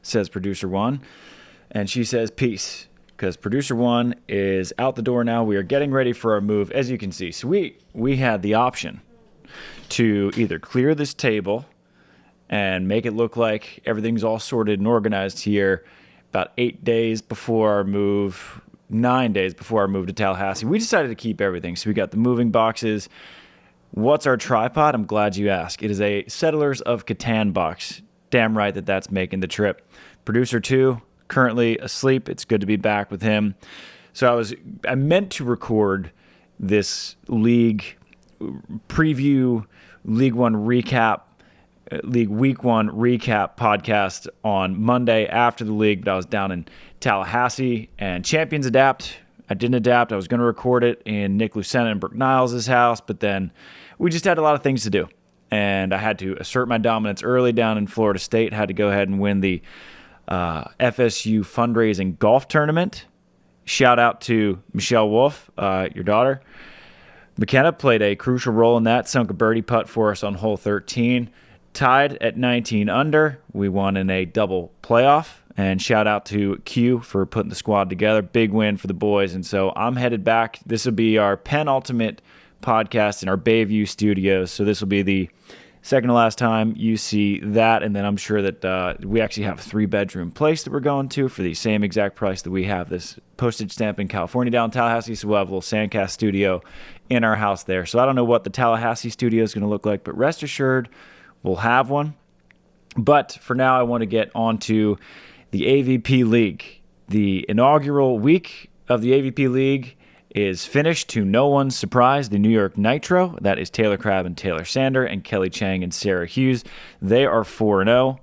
says producer one. And she says, peace, because producer one is out the door now. We are getting ready for our move, as you can see. So we had the option to either clear this table and make it look like everything's all sorted and organized here about 8 days before our move, 9 days before our move to Tallahassee. We decided to keep everything. So we got the moving boxes. What's our tripod? I'm glad you asked. It is a Settlers of Catan box. Damn right that's making the trip. Producer 2, currently asleep. It's good to be back with him. So I meant to record this league preview, League One recap, League Week 1 recap podcast on Monday after the league, but I was down in Tallahassee, and Champions adapt. I didn't adapt. I was going to record it in Nick Lucena and Brooke Niles' house, but then we just had a lot of things to do, and I had to assert my dominance early down in Florida State. Had to go ahead and win the FSU fundraising golf tournament. Shout out to Michelle Wolf, your daughter. McKenna played a crucial role in that, sunk a birdie putt for us on hole 13. Tied at 19 under. We won in a double playoff. And shout out to Q for putting the squad together. Big win for the boys. And so I'm headed back. This will be our penultimate podcast in our Bayview studios. So this will be the second to last time you see that. And then I'm sure that we actually have a 3-bedroom place that we're going to for the same exact price that we have this postage stamp in California down in Tallahassee. So we'll have a little SANDCAST studio in our house there. So I don't know what the Tallahassee studio is going to look like, but rest assured, we'll have one. But for now, I want to get on to the AVP League. The inaugural week of the AVP League is finished to no one's surprise. The New York Nitro, that is Taylor Crabb and Taylor Sander, and Kelly Cheng and Sara Hughes. They are 4-0.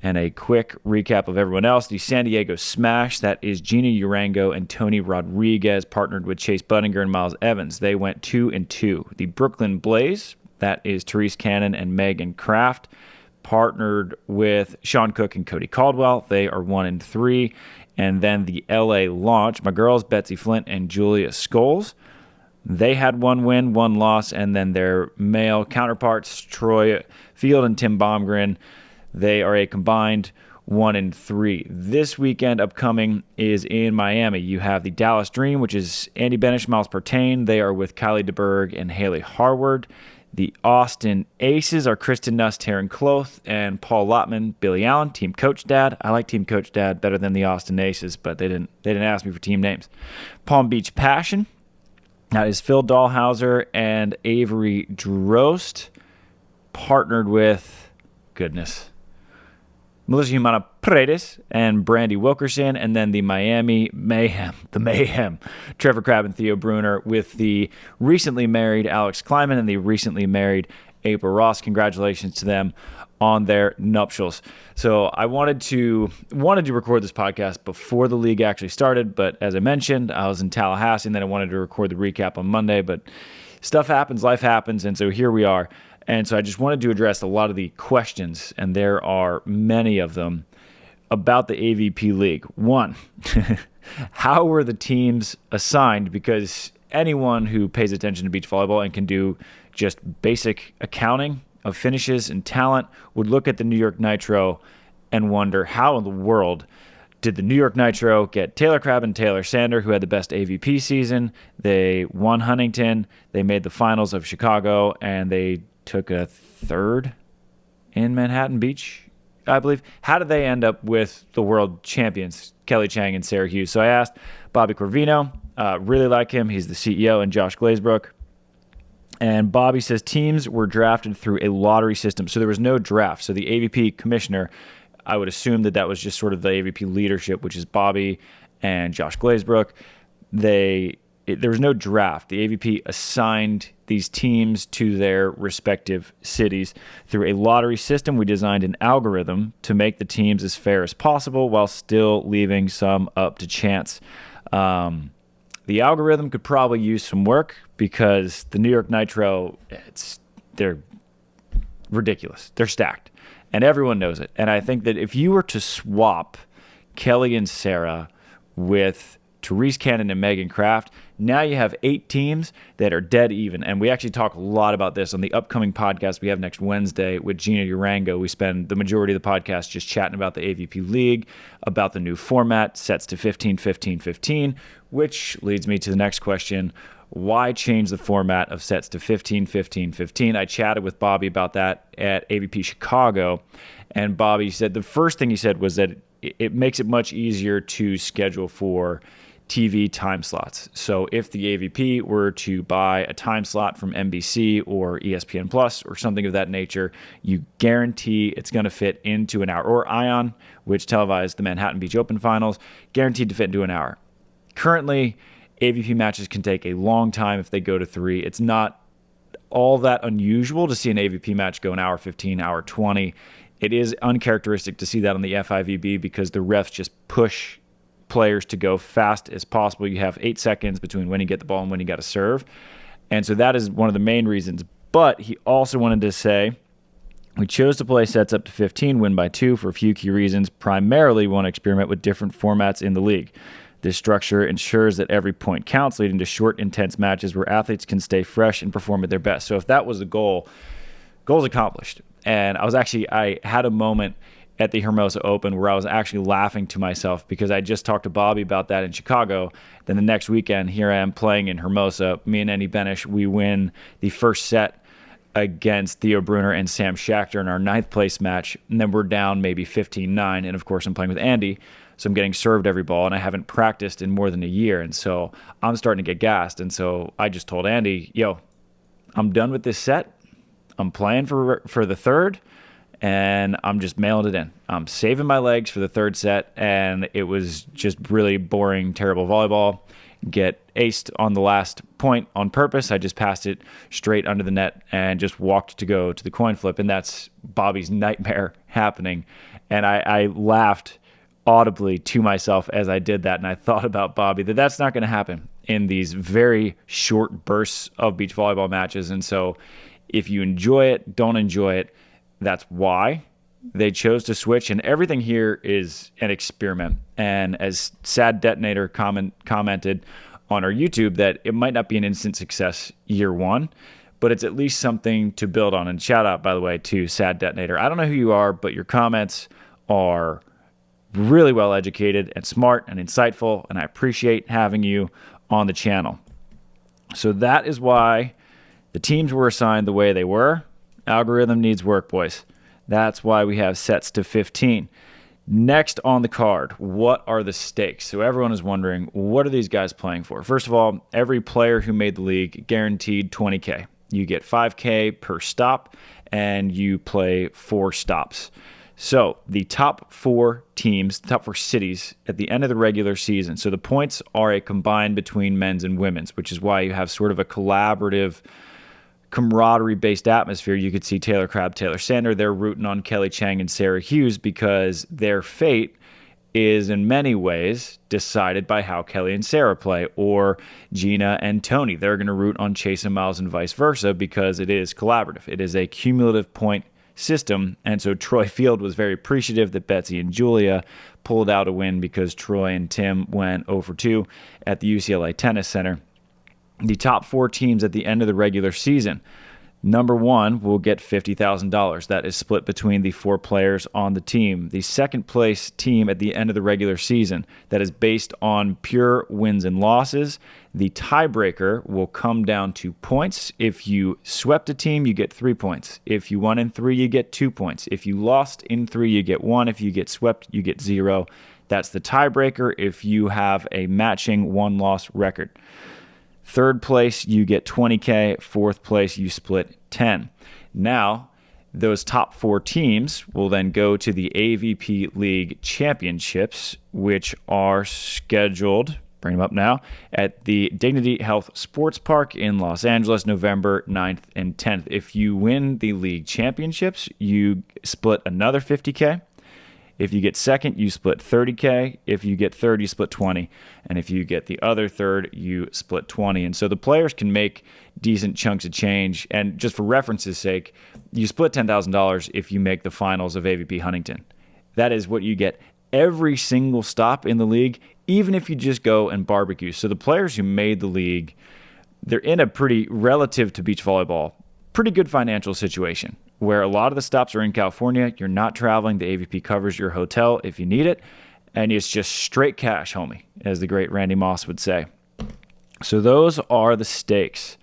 And a quick recap of everyone else. The San Diego Smash, that is Gina Urango and Tony Rodriguez, partnered with Chase Budinger and Miles Evans. They went 2-2. The Brooklyn Blaze, that is Therese Cannon and Megan Kraft, partnered with Sean Cook and Cody Caldwell. They are 1-3. And then the LA Launch, my girls, Betsy Flint and Julia Scholes. They had 1 win, 1 loss. And then their male counterparts, Troy Field and Tim Baumgren, they are a combined 1-3. This weekend upcoming is in Miami. You have the Dallas Dream, which is Andy Benish, Miles Pertain. They are with Kylie DeBerg and Haley Harward. The Austin Aces are Kristen Nuss, Taryn Cloth, and Paul Lotman, Billy Allen, Team Coach Dad. I like Team Coach Dad better than the Austin Aces, but they didn't ask me for team names. Palm Beach Passion, that is Phil Dahlhauser and Avery Drost, partnered with, goodness, Melissa Humana Paredes and Brandy Wilkerson, and then the Miami Mayhem, Trevor Crabb and Theo Bruner with the recently married Alex Kleiman and the recently married April Ross. Congratulations to them on their nuptials. So I wanted to record this podcast before the league actually started, but as I mentioned, I was in Tallahassee, and then I wanted to record the recap on Monday, but stuff happens, life happens, and so here we are. And so I just wanted to address a lot of the questions, and there are many of them, about the AVP League. 1, how were the teams assigned? Because anyone who pays attention to beach volleyball and can do just basic accounting of finishes and talent would look at the New York Nitro and wonder, how in the world did the New York Nitro get Taylor Crabb and Taylor Sander, who had the best AVP season? They won Huntington, they made the finals of Chicago, and they took a 3rd in Manhattan Beach, I believe. How did they end up with the world champions, Kelly Cheng and Sara Hughes? So I asked Bobby Corvino, really like him. He's the CEO, and Josh Glazebrook. And Bobby says teams were drafted through a lottery system. So there was no draft. So the AVP commissioner, I would assume that was just sort of the AVP leadership, which is Bobby and Josh Glazebrook. There was no draft. The AVP assigned these teams to their respective cities through a lottery system. We designed an algorithm to make the teams as fair as possible while still leaving some up to chance. The algorithm could probably use some work because the New York Nitro, they're ridiculous. They're stacked, and everyone knows it. And I think that if you were to swap Kelly and Sara with Therese Cannon and Megan Kraft. Now you have 8 teams that are dead even. And we actually talk a lot about this on the upcoming podcast we have next Wednesday with Gina Urango. We spend the majority of the podcast just chatting about the AVP League, about the new format, sets to 15, 15, 15, which leads me to the next question. Why change the format of sets to 15, 15, 15? I chatted with Bobby about that at AVP Chicago, and Bobby said the first thing he said was that it makes it much easier to schedule for TV time slots. So if the AVP were to buy a time slot from NBC or ESPN Plus or something of that nature, you guarantee it's going to fit into an hour. Or ION, which televised the Manhattan Beach Open Finals, guaranteed to fit into an hour. Currently, AVP matches can take a long time if they go to 3. It's not all that unusual to see an AVP match go an hour 15, hour 20. It is uncharacteristic to see that on the FIVB because the refs just push players to go fast as possible. You have 8 seconds between when you get the ball and when you got to serve. And so that is one of the main reasons. But he also wanted to say, we chose to play sets up to 15, win by 2 for a few key reasons. Primarily, we want to experiment with different formats in the league. This structure ensures that every point counts, leading to short, intense matches where athletes can stay fresh and perform at their best. So if that was the goal, goal's accomplished. And I had a moment at the Hermosa Open where I was actually laughing to myself because I just talked to Bobby about that in Chicago. Then the next weekend, here I am playing in Hermosa. Me and Andy Benish, we win the first set against Theo Brunner and Sam Schachter in our 9th place match. And then we're down maybe 15-9. And of course, I'm playing with Andy. So I'm getting served every ball, and I haven't practiced in more than a year. And so I'm starting to get gassed. And so I just told Andy, I'm done with this set. I'm playing for the third, and I'm just mailing it in. I'm saving my legs for the third set, and it was just really boring, terrible volleyball. Get aced on the last point on purpose. I just passed it straight under the net and just walked to go to the coin flip, and that's Bobby's nightmare happening. And I laughed audibly to myself as I did that, and I thought about Bobby, that's not going to happen in these very short bursts of beach volleyball matches. And so if you enjoy it, don't enjoy it, that's why they chose to switch. And everything here is an experiment. And as Sad Detonator commented on our YouTube, that it might not be an instant success year one, but it's at least something to build on. And shout out, by the way, to Sad Detonator. I don't know who you are, but your comments are really well educated and smart and insightful, and I appreciate having you on the channel. So that is why the teams were assigned the way they were. Algorithm needs work, boys. That's why we have sets to 15. Next on the card, what are the stakes? So everyone is wondering, what are these guys playing for? First of all, every player who made the league guaranteed $20K. You get $5K per stop, and you play 4 stops. So the top 4 teams, top 4 cities at the end of the regular season. So the points are a combined between men's and women's, which is why you have sort of a collaborative, camaraderie-based atmosphere. You could see Taylor Crabb, Taylor Sander. They're rooting on Kelly Cheng and Sara Hughes because their fate is in many ways decided by how Kelly and Sara play, or Gina and Tony. They're going to root on Chase and Miles and vice versa because it is collaborative. It is a cumulative point system. And so Troy Field was very appreciative that Betsy and Julia pulled out a win because Troy and Tim went 0 for 2 at the UCLA Tennis Center. The top 4 teams at the end of the regular season. Number 1 will get $50,000. That is split between the 4 players on the team. The second place team at the end of the regular season, that is based on pure wins and losses. The tiebreaker will come down to points. If you swept a team, you get 3 points. If you won in 3, you get 2 points. If you lost in 3, you get 1. If you get swept, you get 0. That's the tiebreaker if you have a matching 1-loss record. Third place, you get $20K. Fourth place, you split 10. Now, those top 4 teams will then go to the AVP League Championships, which are scheduled, bring them up now, at the Dignity Health Sports Park in Los Angeles, November 9th and 10th. If you win the league championships, you split another $50K. If you get second, you split $30K. If you get third, you split $20. And if you get the other third, you split $20. And so the players can make decent chunks of change. And just for reference's sake, you split $10,000 if you make the finals of AVP Huntington. That is what you get every single stop in the league, even if you just go and barbecue. So the players who made the league, they're in a pretty, relative to beach volleyball, pretty good financial situation where a lot of the stops are in California. You're not traveling. The AVP covers your hotel if you need it. And it's just straight cash, homie, as the great Randy Moss would say. So those are the stakes.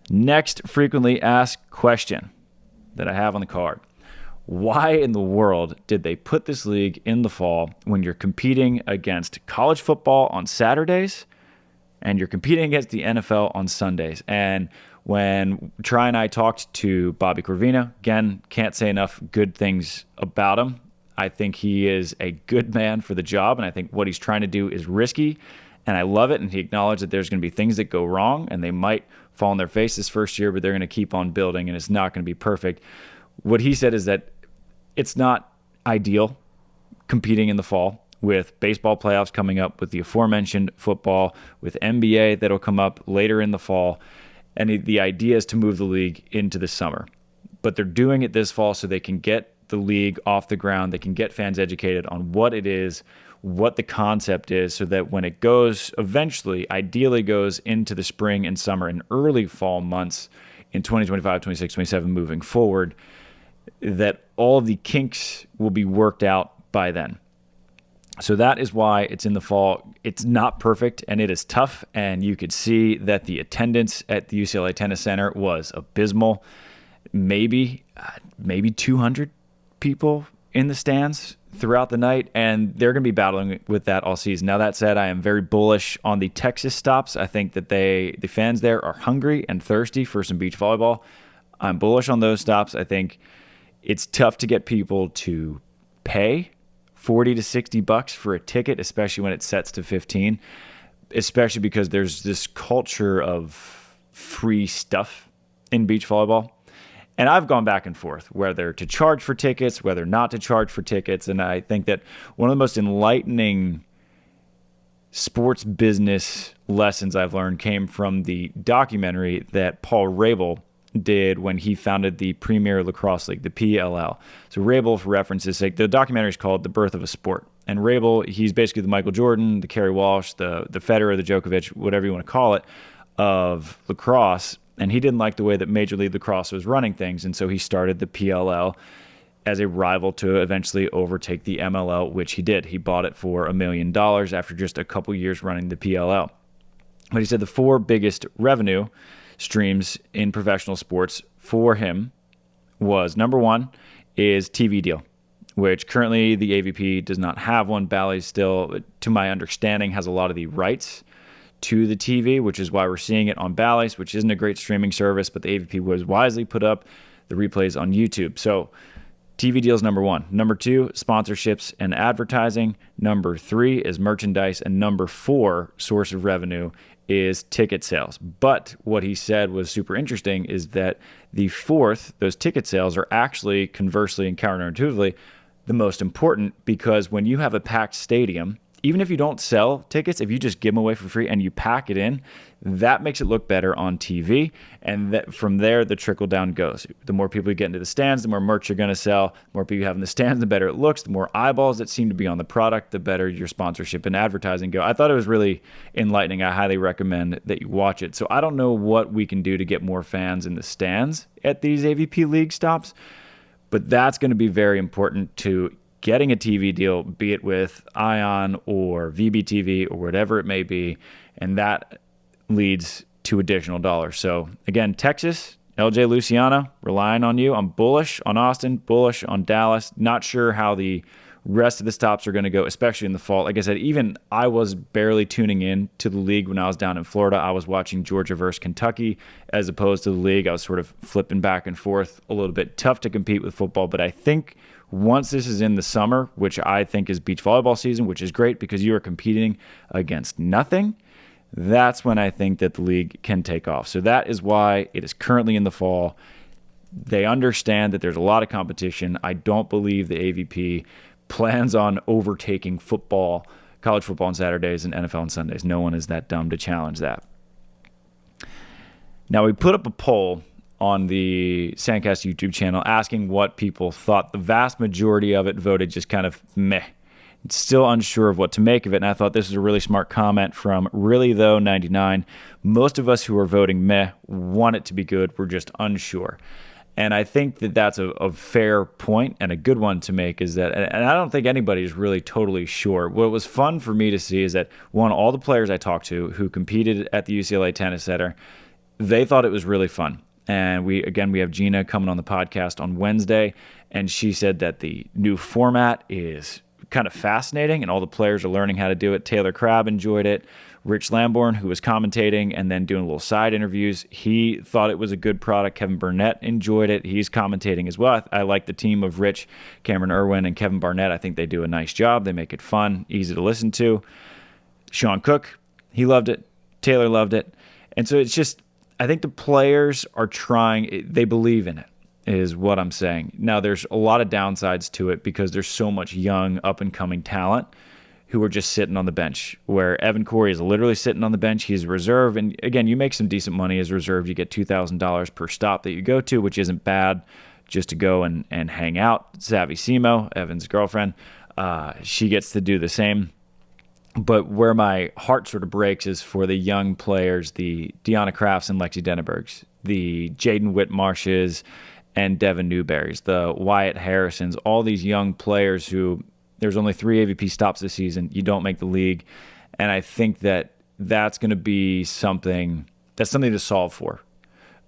Next frequently asked question that I have on the card. Why in the world did they put this league in the fall when you're competing against college football on Saturdays and you're competing against the NFL on Sundays? And when Tri and I talked to Bobby Corvina, again, can't say enough good things about him. I think he is a good man for the job, and I think what he's trying to do is risky, and I love it. And he acknowledged that there's going to be things that go wrong, and they might fall on their face this first year, but they're going to keep on building, and it's not going to be perfect. What he said is that it's not ideal competing in the fall with baseball playoffs coming up, with the aforementioned football, with NBA that'll come up later in the fall, and the idea is to move the league into the summer. But they're doing it this fall so they can get the league off the ground. They can get fans educated on what it is, what the concept is, so that when it goes eventually, ideally goes into the spring and summer and early fall months in 2025, 26, 27 moving forward, that all of the kinks will be worked out by then. So that is why it's in the fall. It's not perfect, and it is tough, and you could see that the attendance at the UCLA Tennis Center was abysmal. Maybe 200 people in the stands throughout the night, and they're going to be battling with that all season. Now, that said, I am very bullish on the Texas stops. I think that the fans there are hungry and thirsty for some beach volleyball. I'm bullish on those stops. I think it's tough to get people to pay $40 to $60 for a ticket, especially when it sets to 15, especially because there's this culture of free stuff in beach volleyball. And I've gone back and forth whether to charge for tickets, whether not to charge for tickets. And I think that one of the most enlightening sports business lessons I've learned came from the documentary that Paul Rabel did when he founded the Premier Lacrosse League, the PLL. So Rabel, for reference's sake, the documentary is called The Birth of a Sport. And Rabel, he's basically the Michael Jordan, the Kerry Walsh, the Federer, the Djokovic, whatever you want to call it, of lacrosse. And he didn't like the way that Major League Lacrosse was running things, and so he started the PLL as a rival to eventually overtake the MLL, which he did. He bought it for $1 million after just a couple years running the PLL. But he said the four biggest revenue streams in professional sports for him was, number one is TV deal, which currently the AVP does not have one. Bally's still, to my understanding, has a lot of the rights to the TV, which is why we're seeing it on Bally's, which isn't a great streaming service, but the AVP was wisely put up the replays on YouTube. So TV deals, number one. Number two, sponsorships and advertising. Number three is merchandise. And number four, source of revenue, is ticket sales. But what he said was super interesting is that the fourth, those ticket sales, are actually conversely and counterintuitively the most important, because when you have a packed stadium, even if you don't sell tickets, if you just give them away for free and you pack it in, that makes it look better on TV. And that from there, the trickle down goes. The more people you get into the stands, the more merch you're going to sell. The more people you have in the stands, the better it looks. The more eyeballs that seem to be on the product, the better your sponsorship and advertising go. I thought it was really enlightening. I highly recommend that you watch it. So I don't know what we can do to get more fans in the stands at these AVP League stops, but that's going to be very important to getting a TV deal, be it with Ion or VBTV or whatever it may be, and that leads to additional dollars. So again, Texas, LJ Luciano, relying on you. I'm bullish on Austin, bullish on Dallas. Not sure how the rest of the stops are going to go, especially in the fall. Like I said, even I was barely tuning in to the league when I was down in Florida. I was watching Georgia versus Kentucky as opposed to the league. I was sort of flipping back and forth a little bit. Tough to compete with football, but I think once this is in the summer, which I think is beach volleyball season, which is great because you are competing against nothing, that's when I think that the league can take off. So that is why it is currently in the fall. They understand that there's a lot of competition. I don't believe the AVP plans on overtaking football, college football on Saturdays and NFL on Sundays. No one is that dumb to challenge that. Now, we put up a poll on the SANDCAST YouTube channel asking what people thought. The vast majority of it voted just kind of meh. Still unsure of what to make of it. And I thought this was a really smart comment from Really Though 99. Most of us who are voting meh want it to be good. We're just unsure. And I think that that's a fair point and a good one to make, is that, and I don't think anybody is really totally sure. What was fun for me to see is that, one, all the players I talked to who competed at the UCLA Tennis Center, they thought it was really fun. And we have Gina coming on the podcast on Wednesday, and she said that the new format is kind of fascinating and all the players are learning how to do it. Taylor Crabb enjoyed it. Rich Lamborn, who was commentating and then doing little side interviews, he thought it was a good product. Kevin Burnett enjoyed it. He's commentating as well. I like the team of Rich, Cameron Irwin, and Kevin Barnett. I think they do a nice job. They make it fun, easy to listen to. Sean Cook, he loved it. Taylor loved it. And so it's just, I think the players are trying, they believe in it, is what I'm saying. Now, there's a lot of downsides to it because there's so much young, up-and-coming talent who are just sitting on the bench, where Evan Corey is literally sitting on the bench. He's a reserve. And again, you make some decent money as a reserve. You get $2,000 per stop that you go to, which isn't bad, just to go and hang out. Savvy Simo, Evan's girlfriend, she gets to do the same. But where my heart sort of breaks is for the young players, the Deanna Crafts and Lexi Dennebergs, the Jaden Whitmarshes and Devin Newberries, the Wyatt Harrisons, all these young players who, there's only 3 AVP stops this season. You don't make the league. And I think that that's going to be something to solve for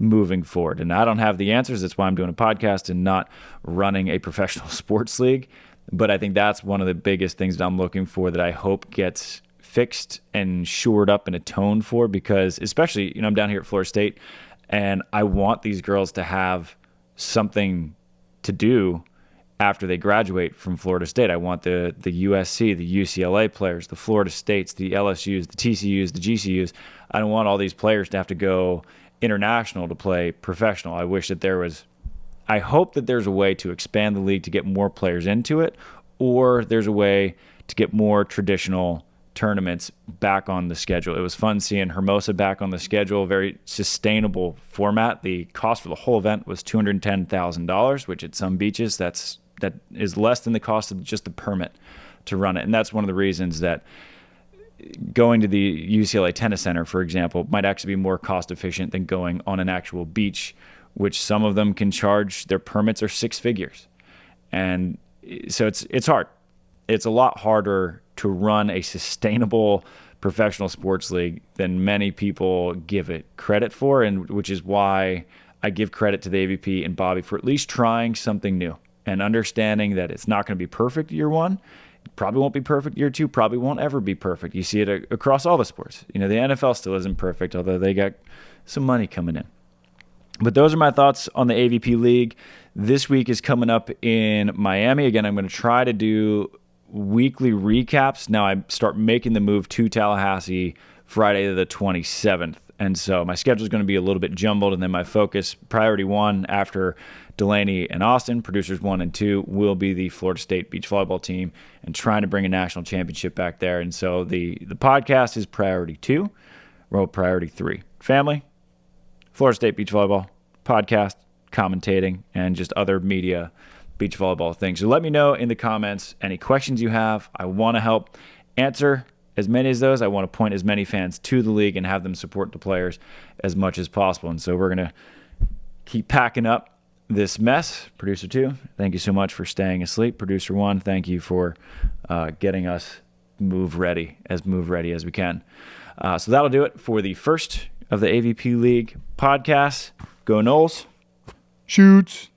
moving forward. And I don't have the answers. That's why I'm doing a podcast and not running a professional sports league. But I think that's one of the biggest things that I'm looking for, that I hope gets fixed and shored up and atoned for, because especially, I'm down here at Florida State and I want these girls to have something to do after they graduate from Florida State. I want the USC, the UCLA players, the Florida States, the LSUs, the TCUs, the GCUs. I don't want all these players to have to go international to play professional. I hope that there's a way to expand the league to get more players into it, or there's a way to get more traditional tournaments back on the schedule. It was fun seeing Hermosa back on the schedule, very sustainable format. The cost for the whole event was $210,000, which at some beaches that is less than the cost of just the permit to run it. And that's one of the reasons that going to the UCLA Tennis Center, for example, might actually be more cost efficient than going on an actual beach, which some of them can charge, their permits are 6 figures. And so it's hard. It's a lot harder to run a sustainable professional sports league than many people give it credit for, and which is why I give credit to the AVP and Bobby for at least trying something new and understanding that it's not going to be perfect year 1. It probably won't be perfect year 2, probably won't ever be perfect. You see it across all the sports. The NFL still isn't perfect, although they got some money coming in. But those are my thoughts on the AVP League. This week is coming up in Miami. Again, I'm going to try to do weekly recaps. Now I start making the move to Tallahassee Friday the 27th. And so my schedule is going to be a little bit jumbled. And then my focus, priority 1 after Delaney and Austin, producers 1 and 2, will be the Florida State beach volleyball team and trying to bring a national championship back there. And so the podcast is priority 2, well, priority 3. Family, Florida State beach volleyball, podcast, commentating, and just other media beach volleyball things. So let me know in the comments any questions you have. I want to help answer as many as those. I want to point as many fans to the league and have them support the players as much as possible. And so we're going to keep packing up this mess. Producer 2, thank you so much for staying asleep. Producer 1, thank you for getting us move ready as we can. So that'll do it for the first of the AVP League podcasts. Go Noles. Shoots.